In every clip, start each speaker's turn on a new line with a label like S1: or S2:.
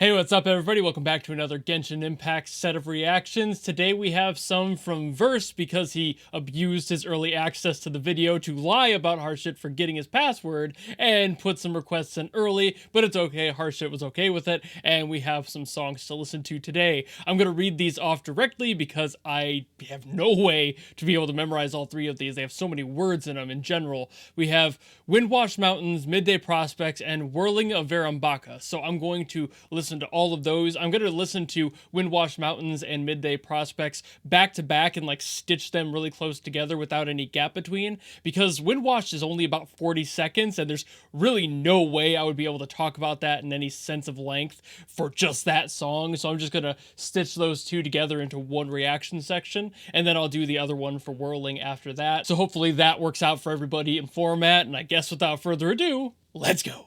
S1: Hey, what's up everybody? Welcome back to another Genshin Impact set of reactions. Today we have some from Verse because he abused his early access to the video to lie about Harshit for getting his password and put some requests in early, but it's okay, Harshit was okay with it, and we have some songs to listen to today. I'm going to read these off directly because I have no way to be able to memorize all three of these. They have so many words in them in general. We have Windwashed Mountains, Midday Prospects, and Whirling of Vairambhaka. So I'm going to listen to all of those. I'm going to listen to Windwashed Mountains and Midday Prospects back to back and like stitch them really close together without any gap between, because Windwashed is only about 40 seconds and there's really no way I would be able to talk about that in any sense of length for just that song. So I'm just going to stitch those two together into one reaction section, and then I'll do the other one for Whirling after that. So hopefully that works out for everybody in format, and I guess without further ado, let's go.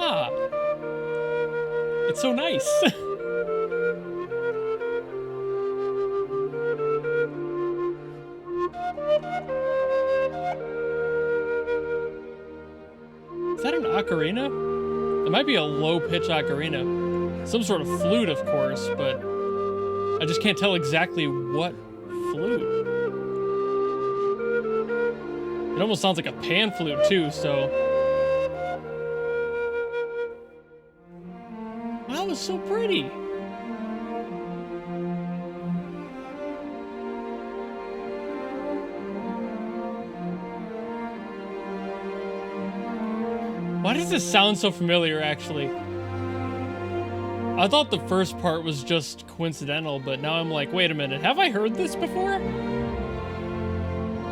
S1: Ah, it's so nice. Is that an ocarina? It might be a low-pitch ocarina. Some sort of flute, of course, but I just can't tell exactly what flute. It almost sounds like a pan flute, too, so... That was so pretty! Why does this sound so familiar, actually? I thought the first part was just coincidental, but now I'm like, wait a minute, have I heard this before?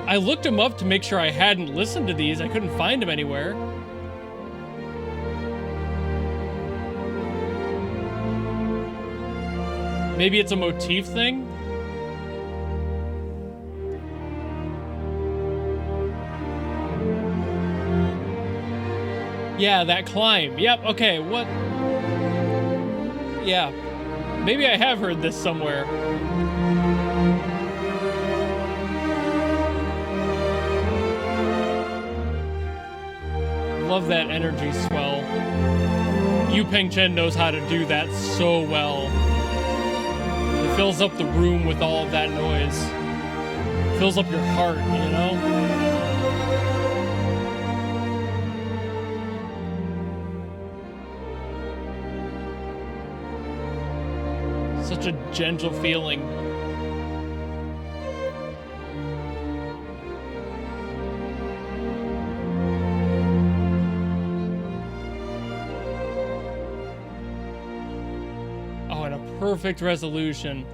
S1: I looked him up to make sure I hadn't listened to these. I couldn't find him anywhere. Maybe it's a motif thing? Yeah, that climb. Yep, okay, what? Yeah. Maybe I have heard this somewhere. Love that energy swell. Yu-peng Chen knows how to do that so well. It fills up the room with all of that noise. It fills up your heart, you know? Such a gentle feeling. Oh, and a perfect resolution.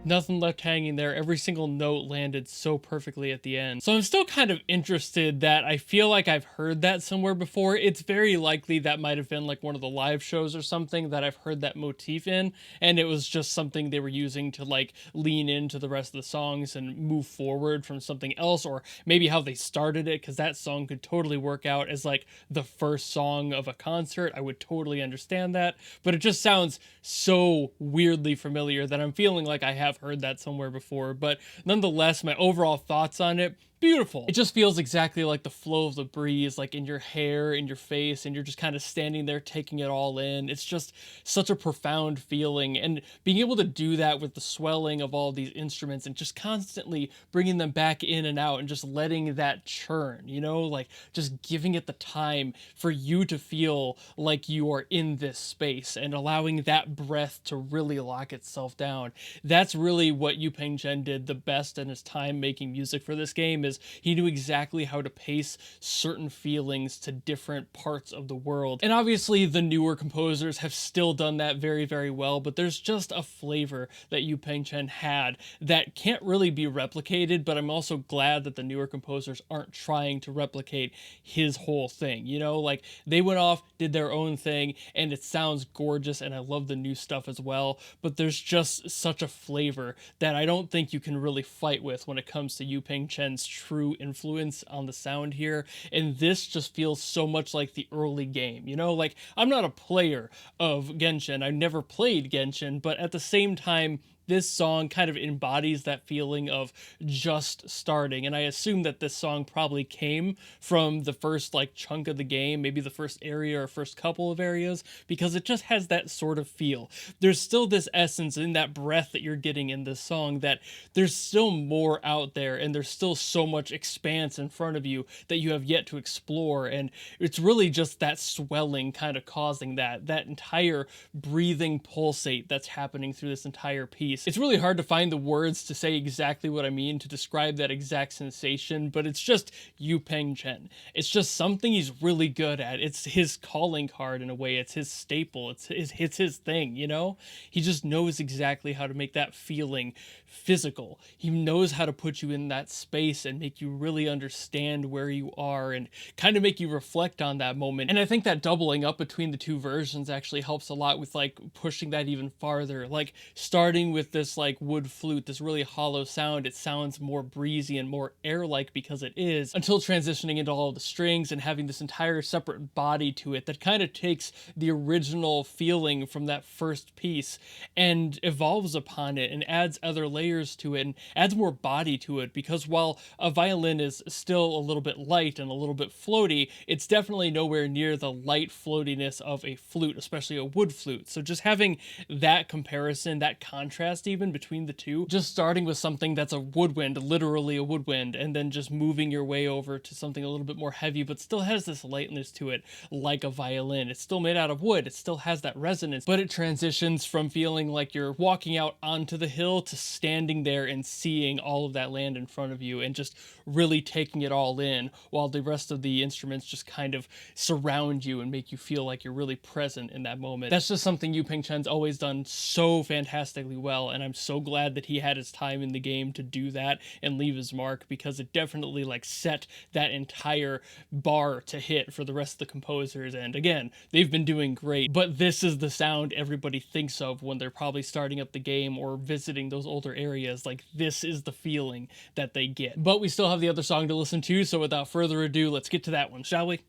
S1: Nothing left hanging there. Every single note landed so perfectly at the end. So I'm still kind of interested that I feel like I've heard that somewhere before. It's very likely that might have been like one of the live shows or something that I've heard that motif in, and it was just something they were using to like lean into the rest of the songs and move forward from something else, or maybe how they started it, because that song could totally work out as like the first song of a concert. I would totally understand that, but it just sounds so weirdly familiar that I'm feeling like I have heard that somewhere before. But nonetheless, my overall thoughts on it, beautiful. It just feels exactly like the flow of the breeze, like in your hair, in your face, and you're just kind of standing there taking it all in. It's just such a profound feeling, and being able to do that with the swelling of all these instruments and just constantly bringing them back in and out and just letting that churn, you know, like just giving it the time for you to feel like you are in this space and allowing that breath to really lock itself down. That's really what Yu-peng Chen did the best in his time making music for this game. Is he knew exactly how to pace certain feelings to different parts of the world. And obviously the newer composers have still done that very, very well, but there's just a flavor that Yu-peng Chen had that can't really be replicated, but I'm also glad that the newer composers aren't trying to replicate his whole thing, you know? Like, they went off, did their own thing, and it sounds gorgeous, and I love the new stuff as well, but there's just such a flavor that I don't think you can really fight with when it comes to Yu-peng Chen's true influence on the sound here, and this just feels so much like the early game, you know? Like, I'm not a player of Genshin, I never played Genshin, but at the same time, this song kind of embodies that feeling of just starting. And I assume that this song probably came from the first like chunk of the game, maybe the first area or first couple of areas, because it just has that sort of feel. There's still this essence in that breath that you're getting in this song, that there's still more out there and there's still so much expanse in front of you that you have yet to explore. And it's really just that swelling kind of causing that entire breathing pulsate that's happening through this entire piece. It's really hard to find the words to say exactly what I mean to describe that exact sensation, but it's just Yu-peng Chen. It's just something he's really good at. It's his calling card in a way. It's his staple. It's his thing, you know? He just knows exactly how to make that feeling physical. He knows how to put you in that space and make you really understand where you are and kind of make you reflect on that moment. And I think that doubling up between the two versions actually helps a lot with like pushing that even farther. Like starting with this like wood flute, this really hollow sound, it sounds more breezy and more air-like because it is, until transitioning into all of the strings and having this entire separate body to it that kind of takes the original feeling from that first piece and evolves upon it and adds other layers to it and adds more body to it, because while a violin is still a little bit light and a little bit floaty, it's definitely nowhere near the light floatiness of a flute, especially a wood flute. So just having that comparison, that contrast even between the two, just starting with something that's a woodwind, literally a woodwind, and then just moving your way over to something a little bit more heavy but still has this lightness to it like a violin. It's still made out of wood, it still has that resonance, but it transitions from feeling like you're walking out onto the hill to standing there and seeing all of that land in front of you and just really taking it all in, while the rest of the instruments just kind of surround you and make you feel like you're really present in that moment. That's just something Yu-peng Chen's always done so fantastically well, and I'm so glad that he had his time in the game to do that and leave his mark, because it definitely like set that entire bar to hit for the rest of the composers. And again, they've been doing great, but this is the sound everybody thinks of when they're probably starting up the game or visiting those older areas. Like, this is the feeling that they get. But we still have the other song to listen to, so without further ado, let's get to that one, shall we?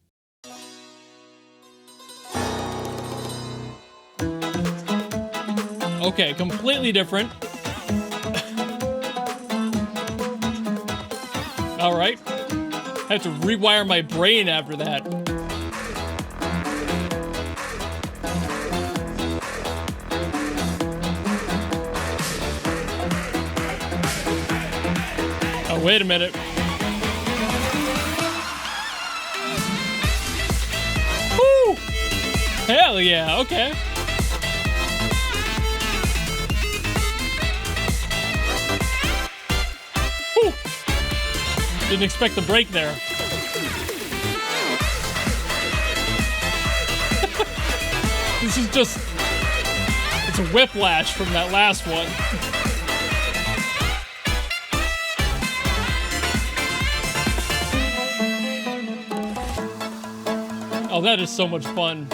S1: Okay, completely different. All right. I have to rewire my brain after that. Oh, wait a minute. Woo! Hell yeah, okay. Woo! Didn't expect the break there. This is just... it's a whiplash from that last one. Oh, that is so much fun.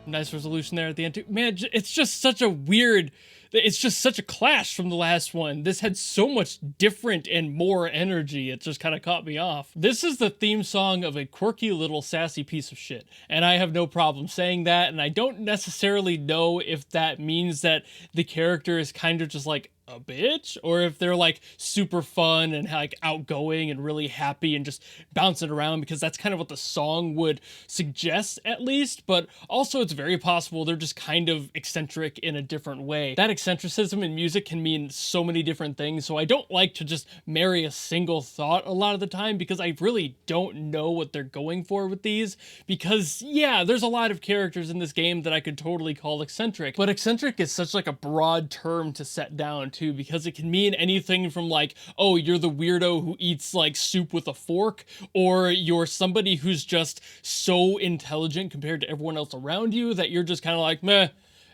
S1: Nice resolution there at the end too. Man, it's just such a weird... it's just such a clash from the last one. This had so much different and more energy. It just kind of caught me off. This is the theme song of a quirky little sassy piece of shit, and I have no problem saying that, and I don't necessarily know if that means that the character is kind of just like a bitch, or if they're like super fun and like outgoing and really happy and just bouncing around, because that's kind of what the song would suggest at least. But also it's very possible they're just kind of eccentric in a different way. That eccentricism in music can mean so many different things, so I don't like to just marry a single thought a lot of the time, because I really don't know what they're going for with these. Because yeah, there's a lot of characters in this game that I could totally call eccentric, but eccentric is such like a broad term to set down too, because it can mean anything from like, oh, you're the weirdo who eats like soup with a fork, or you're somebody who's just so intelligent compared to everyone else around you that you're just kind of like, meh,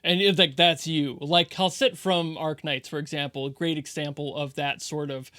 S1: And it's like, that's you. Like Calcit from Arknights, for example, a great example of that sort of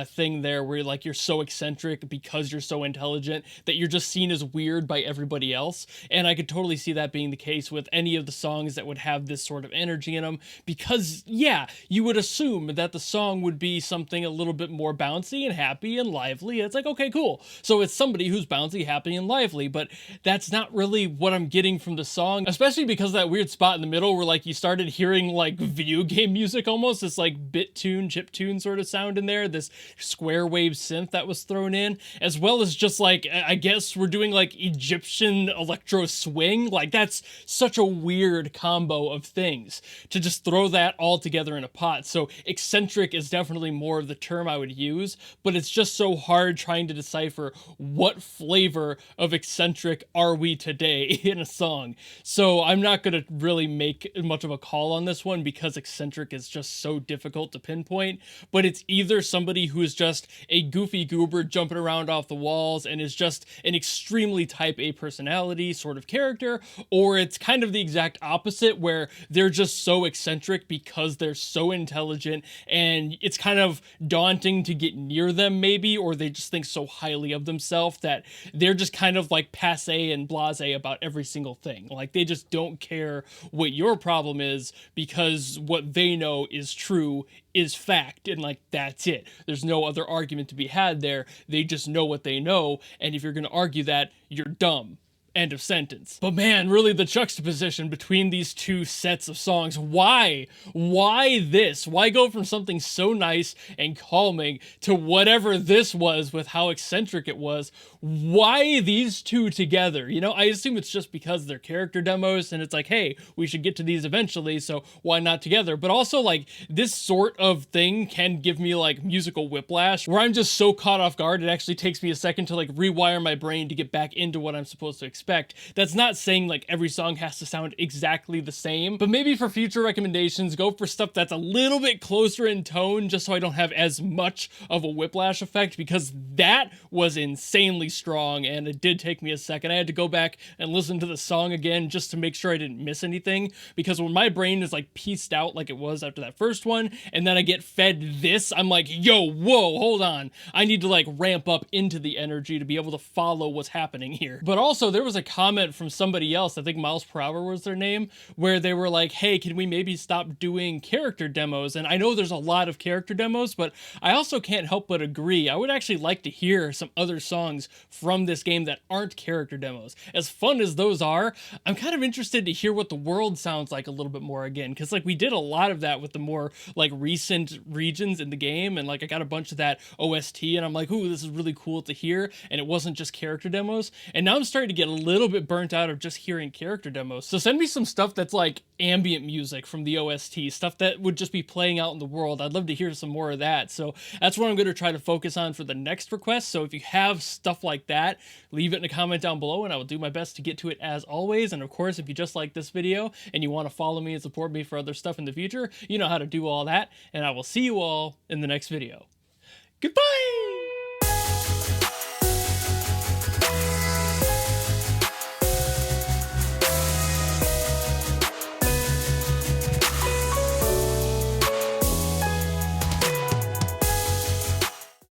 S1: thing there, where like you're so eccentric because you're so intelligent that you're just seen as weird by everybody else. And I could totally see that being the case with any of the songs that would have this sort of energy in them, because yeah, you would assume that the song would be something a little bit more bouncy and happy and lively. It's like, okay, cool. So it's somebody who's bouncy, happy, and lively, but that's not really what I'm getting from the song, especially because that weird spot in the middle where like you started hearing like video game music almost, this like bit tune, chip tune sort of sound in there, this square wave synth that was thrown in, as well as just like, I guess we're doing like Egyptian electro swing. Like that's such a weird combo of things to just throw that all together in a pot. So eccentric is definitely more of the term I would use, but it's just so hard trying to decipher what flavor of eccentric are we today in a song. So I'm not going to really make much of a call on this one because eccentric is just so difficult to pinpoint, but it's either somebody who is just a goofy goober jumping around off the walls and is just an extremely type A personality sort of character, or it's kind of the exact opposite where they're just so eccentric because they're so intelligent and it's kind of daunting to get near them maybe, or they just think so highly of themselves that they're just kind of like passe and blasé about every single thing. Like they just don't care what your problem is because what they know is true, is fact, and like that's it. There's no other argument to be had there. They just know what they know, and if you're going to argue that, you're dumb. End of sentence. But man, really the juxtaposition between these two sets of songs, why? Why this? Why go from something so nice and calming to whatever this was with how eccentric it was? Why these two together? You know, I assume it's just because they're character demos and it's like, hey, we should get to these eventually, so why not together? But also like this sort of thing can give me like musical whiplash where I'm just so caught off guard it actually takes me a second to like rewire my brain to get back into what I'm supposed to expect. That's not saying like every song has to sound exactly the same, but maybe for future recommendations, go for stuff that's a little bit closer in tone just so I don't have as much of a whiplash effect, because that was insanely strong and it did take me a second. I had to go back and listen to the song again just to make sure I didn't miss anything, because when my brain is like pieced out like it was after that first one and then I get fed this, I'm like, yo, whoa, hold on. I need to like ramp up into the energy to be able to follow what's happening here. But also there was a comment from somebody else, I think Miles Per Hour was their name, where they were like, hey, can we maybe stop doing character demos? And I know there's a lot of character demos, but I also can't help but agree. I would actually like to hear some other songs from this game that aren't character demos. As fun as those are, I'm kind of interested to hear what the world sounds like a little bit more again, because like we did a lot of that with the more like recent regions in the game, and like I got a bunch of that OST and I'm like, ooh, this is really cool to hear, and it wasn't just character demos. And now I'm starting to get a little bit burnt out of just hearing character demos. So send me some stuff that's like ambient music from the OST, stuff that would just be playing out in the world. I'd love to hear some more of that. So that's what I'm going to try to focus on for the next request. So if you have stuff like that, leave it in a comment down below and I will do my best to get to it as always. And of course, if you just like this video and you want to follow me and support me for other stuff in the future, you know how to do all that. And I will see you all in the next video. Goodbye!